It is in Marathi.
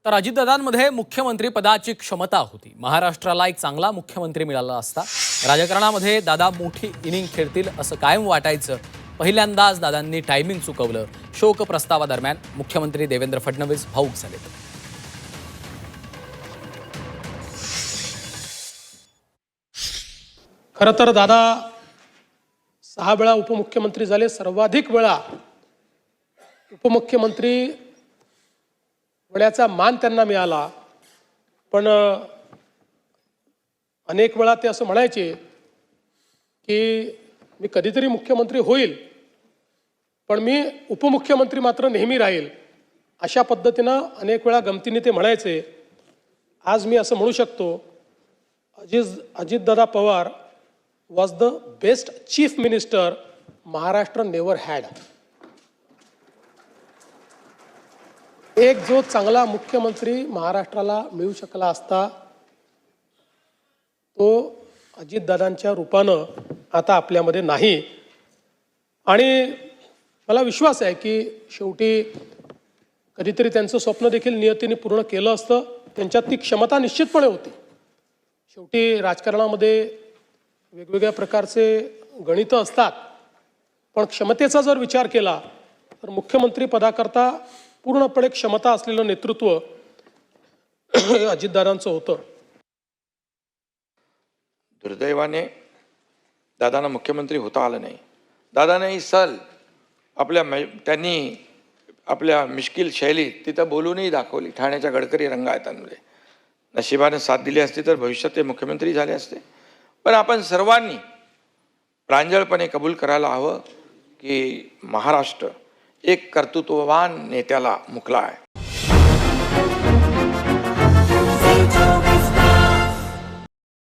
तर अजितदादांमध्ये मुख्यमंत्री पदाची क्षमता होती. महाराष्ट्राला एक चांगला मुख्यमंत्री मिळाला असता. राजकारणामध्ये दादा मोठी इनिंग खेळतील असं कायम वाटायचं. पहिल्यांदाच दादांनी टायमिंग चुकवलं. शोक प्रस्तावादरम्यान मुख्यमंत्री देवेंद्र फडणवीस भाऊक झाले. खरं तर दादा 6 वेळा उपमुख्यमंत्री झाले. सर्वाधिक वेळा उपमुख्यमंत्री होण्याचा मान त्यांना मिळाला. पण अनेक वेळा ते असं म्हणायचे की मी कधीतरी मुख्यमंत्री होईल, पण मी उपमुख्यमंत्री मात्र नेहमी राहील. अशा पद्धतीनं अनेक वेळा गमतीने ते म्हणायचे. आज मी असं म्हणू शकतो, Ajitdada Pawar was the best chief minister Maharashtra never had. एक जो चांगला मुख्यमंत्री महाराष्ट्राला मिळू शकला असता तो अजितदादांच्या रूपानं आता आपल्यामध्ये नाही. आणि मला विश्वास आहे की शेवटी कधीतरी त्यांचं स्वप्न देखील नियतीने पूर्ण केलं असतं. त्यांच्यात ती क्षमता निश्चितपणे होती. शेवटी राजकारणामध्ये वेगवेगळ्या प्रकारचे गणित असतात, पण क्षमतेचा जर विचार केला तर मुख्यमंत्री पदाकरता पूर्णपणे क्षमता असलेलं नेतृत्व अजितदादांचं होतं. दुर्दैवाने दादांना मुख्यमंत्री होता आलं नाही. दादाने सल त्यांनी आपल्या मिश्किल शैलीत तिथं बोलूनही दाखवली. ठाण्याच्या गडकरी रंगायतांमध्ये नशिबाने साथ दिली असती तर भविष्यात ते मुख्यमंत्री झाले असते. पण आपण सर्वांनी प्रांजळपणे कबूल करायला हवं की महाराष्ट्र एक कर्तृत्ववान नेत्याला मुकला आहे.